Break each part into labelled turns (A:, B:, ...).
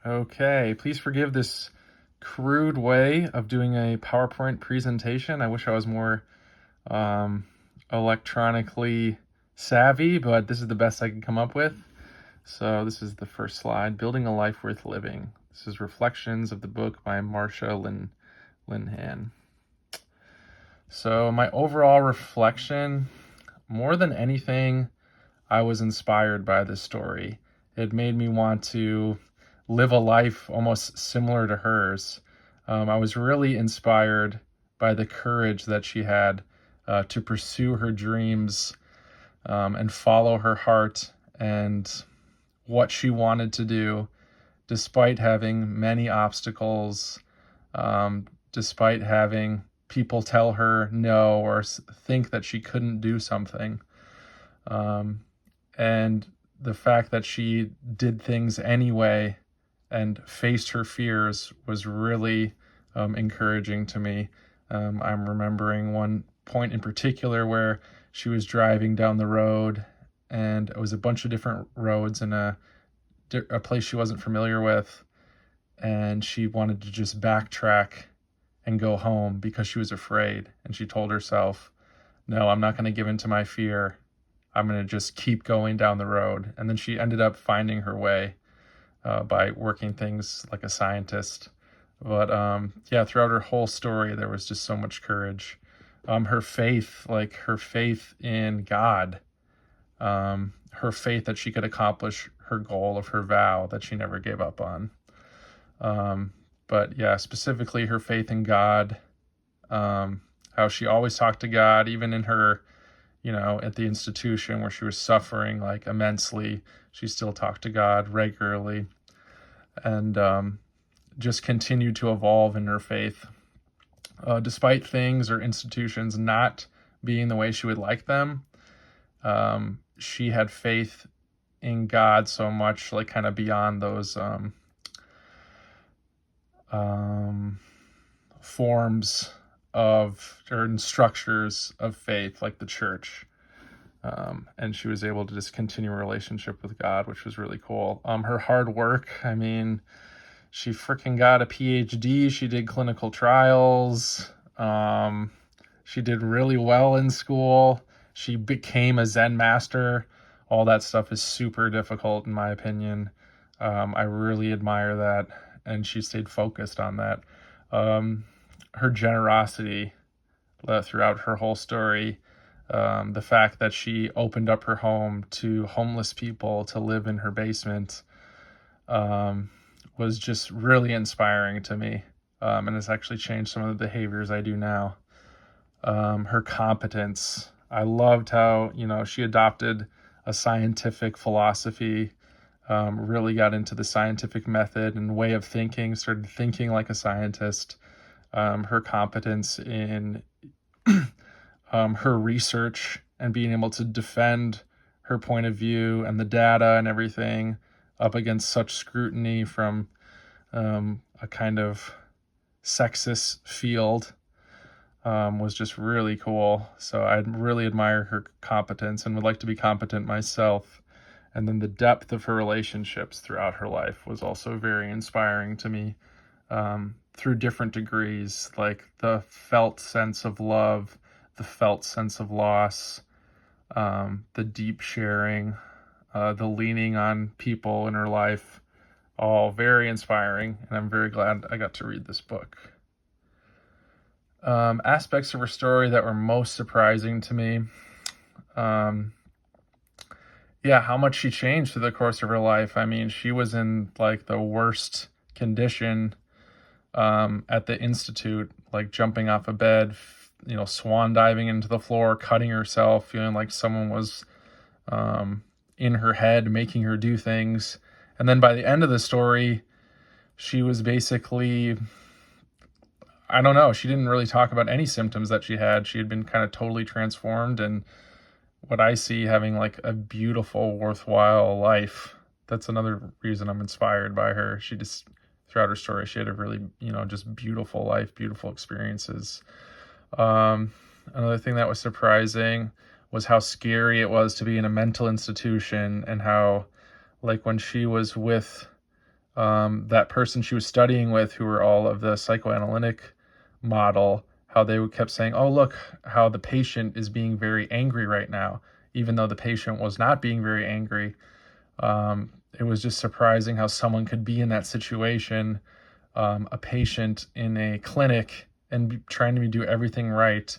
A: Okay, please forgive this crude way of doing a PowerPoint presentation. I wish I was more um, electronically savvy, but this is the best I could come up with. So this is the first slide, Building a Life Worth Living. This is Reflections of the book by Marsha Linehan. So my overall reflection, more than anything, I was inspired by this story. It made me want to live a life almost similar to hers. I was really inspired by the courage that she had to pursue her dreams and follow her heart and what she wanted to do, despite having many obstacles, despite having people tell her no or think that she couldn't do something. And the fact that she did things anyway and faced her fears was really encouraging to me. I'm remembering one point in particular where she was driving down the road, and it was a bunch of different roads in a place she wasn't familiar with, and she wanted to just backtrack and go home because she was afraid. And she told herself, no, I'm not going to give in to my fear. I'm going to just keep going down the road. And then she ended up finding her way by working things like a scientist. But yeah, throughout her whole story, there was just so much courage. Her faith, like her faith in God, her faith that she could accomplish her goal of her vow that she never gave up on. But yeah, specifically her faith in God, how she always talked to God, even in her, at the institution where she was suffering like immensely, she still talked to God regularly, and just continued to evolve in her faith, despite things or institutions not being the way she would like them. She had faith in God so much, like kind of beyond those forms of or structures of faith, like the church. And she was able to just continue a relationship with God, which was really cool. Her hard work, I mean, she freaking got a PhD. She did clinical trials. She did really well in school. She became a Zen master. All that stuff is super difficult, in my opinion. I really admire that, and she stayed focused on that. Her generosity throughout her whole story, the fact that she opened up her home to homeless people to live in her basement, was just really inspiring to me, and it's actually changed some of the behaviors I do now. Her competence, I loved how she adopted a scientific philosophy, really got into the scientific method and way of thinking, started thinking like a scientist. Her competence in her research and being able to defend her point of view and the data and everything up against such scrutiny from a kind of sexist field, was just really cool. So I really admire her competence and would like to be competent myself. And then the depth of her relationships throughout her life was also very inspiring to me, through different degrees, like the felt sense of love, the felt sense of loss, the deep sharing, the leaning on people in her life, all very inspiring, and I'm very glad I got to read this book. Aspects of her story that were most surprising to me, yeah, how much she changed through the course of her life. I mean, she was in like the worst condition at the institute, like jumping off a bed, swan diving into the floor, cutting herself, feeling like someone was in her head, making her do things. And then by the end of the story, she was basically, I don't know, she didn't really talk about any symptoms that she had. She had been kind of totally transformed, and what I see, having like a beautiful, worthwhile life. That's another reason I'm inspired by her. She just, throughout her story, she had a really, just beautiful life, beautiful experiences. Another thing that was surprising was how scary it was to be in a mental institution, and how, like, when she was with that person she was studying with, who were all of the psychoanalytic model, how they kept saying, oh, look, how the patient is being very angry right now, even though the patient was not being very angry. It was just surprising how someone could be in that situation, a patient in a clinic, and trying to do everything right,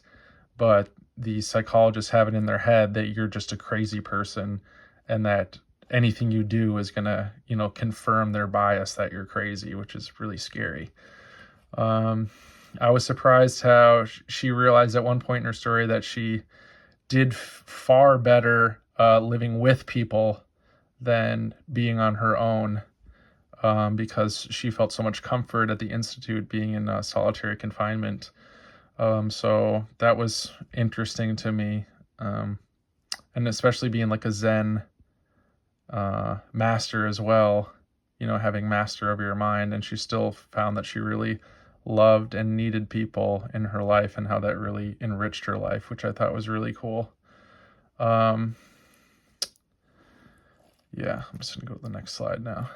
A: but the psychologists have it in their head that you're just a crazy person, and that anything you do is going to, confirm their bias that you're crazy, which is really scary. I was surprised how she realized at one point in her story that she did far better living with people than being on her own, because she felt so much comfort at the Institute being in solitary confinement. So that was interesting to me, and especially being like a Zen master as well, having master of your mind, and she still found that she really loved and needed people in her life, and how that really enriched her life, which I thought was really cool. Yeah, I'm just gonna go to the next slide now.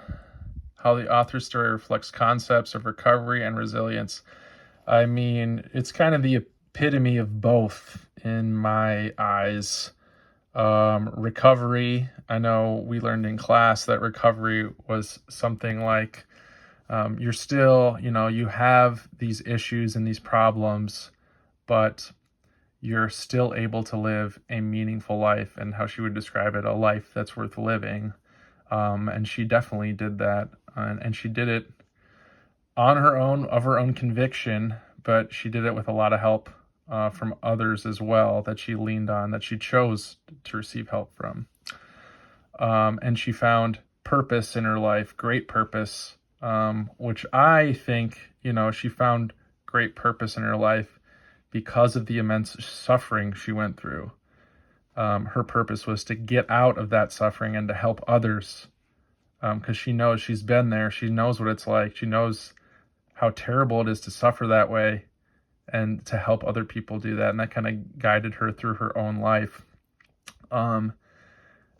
A: How the author's story reflects concepts of recovery and resilience. I mean, it's kind of the epitome of both in my eyes. Recovery, I know we learned in class that recovery was something like, you're still, you have these issues and these problems, but you're still able to live a meaningful life, and how she would describe it, a life that's worth living. And she definitely did that, and she did it on her own, of her own conviction, but she did it with a lot of help from others as well, that she leaned on, that she chose to receive help from. And she found purpose in her life, great purpose, which I think, she found great purpose in her life because of the immense suffering she went through. Her purpose was to get out of that suffering and to help others, because she knows, she's been there. She knows what it's like. She knows how terrible it is to suffer that way, and to help other people do that. And that kind of guided her through her own life. And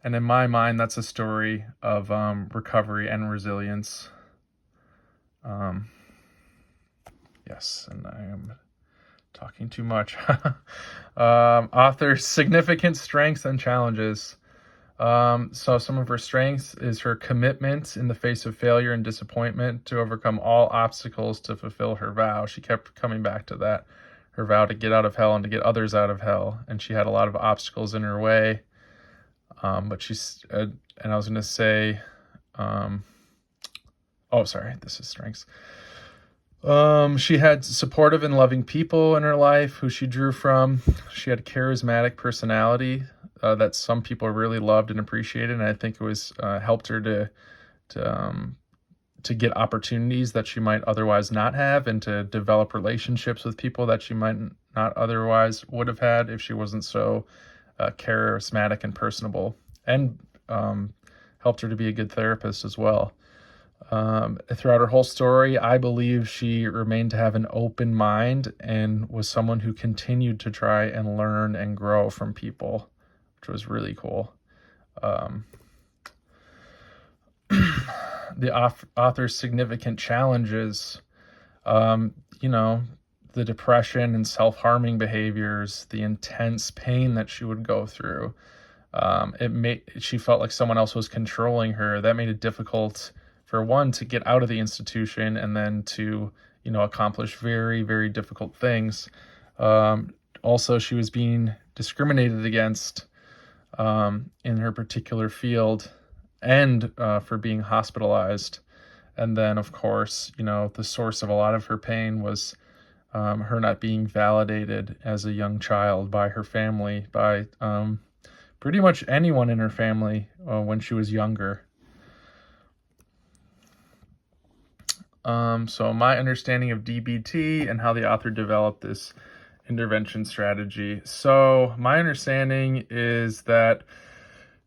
A: in my mind, that's a story of recovery and resilience. Yes, and I am talking too much. Author's significant strengths and challenges. So some of her strengths is her commitment in the face of failure and disappointment to overcome all obstacles to fulfill her vow. She kept coming back to that, her vow to get out of hell and to get others out of hell. And she had a lot of obstacles in her way. But she's, and I was going to say, this is strengths. She had supportive and loving people in her life who she drew from. She had a charismatic personality that some people really loved and appreciated, and I think it was helped her to get opportunities that she might otherwise not have, and to develop relationships with people that she might not otherwise would have had if she wasn't so charismatic and personable, and helped her to be a good therapist as well. Throughout her whole story, I believe she remained to have an open mind and was someone who continued to try and learn and grow from people, which was really cool. The author's significant challenges, the depression and self-harming behaviors, the intense pain that she would go through. She felt like someone else was controlling her. That made it difficult for one to get out of the institution, and then to, accomplish very, very difficult things. Also, she was being discriminated against in her particular field, and for being hospitalized. And then, of course, the source of a lot of her pain was her not being validated as a young child by her family, by pretty much anyone in her family when she was younger. So my understanding of DBT and how the author developed this intervention strategy. So my understanding is that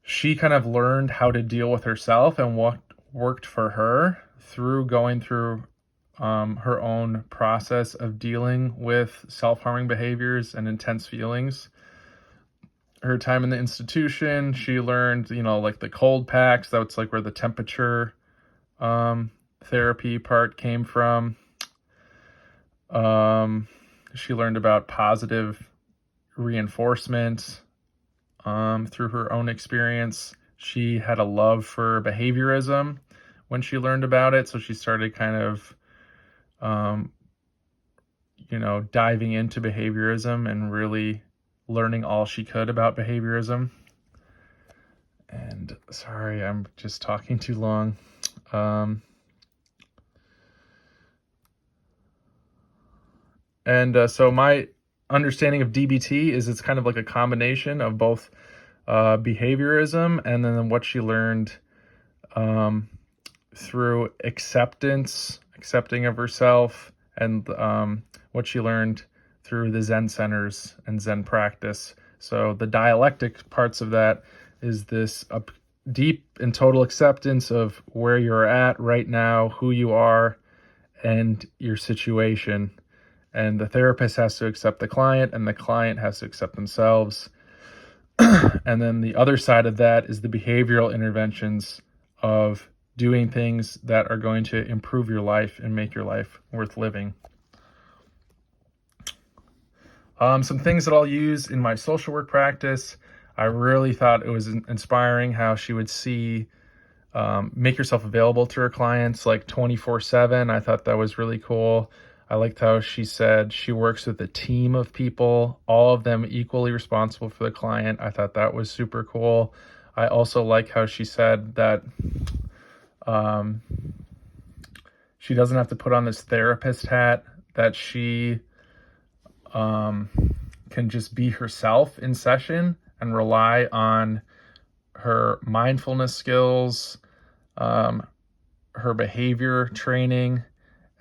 A: she kind of learned how to deal with herself and what worked for her through going through her own process of dealing with self-harming behaviors and intense feelings. Her time in the institution, she learned, like the cold packs, that's like where the temperature therapy part came from. She learned about positive reinforcement through her own experience. She had a love for behaviorism when she learned about it, so she started kind of diving into behaviorism and really learning all she could about behaviorism. And sorry, I'm just talking too long. So my understanding of DBT is it's kind of like a combination of both behaviorism and then what she learned through accepting of herself, and what she learned through the Zen centers and Zen practice. So the dialectic parts of that is this deep and total acceptance of where you're at right now, who you are, and your situation. And the therapist has to accept the client, and the client has to accept themselves. And then the other side of that is the behavioral interventions of doing things that are going to improve your life and make your life worth living. Some things that I'll use in my social work practice. I really thought it was inspiring how she would make yourself available to her clients like 24/7. I thought that was really cool. I liked how she said she works with a team of people, all of them equally responsible for the client. I thought that was super cool. I also like how she said that she doesn't have to put on this therapist hat, that she can just be herself in session and rely on her mindfulness skills, her behavior training,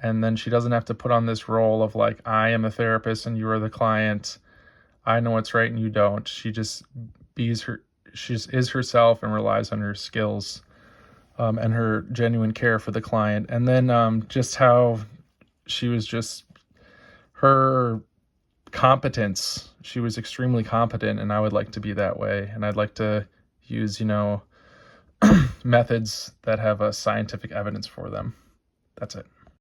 A: and then she doesn't have to put on this role of like, I am a therapist and you are the client. I know what's right and you don't. She just is herself and relies on her skills and her genuine care for the client. And then just how she was her competence. She was extremely competent, and I would like to be that way. And I'd like to use, methods that have a scientific evidence for them. That's it.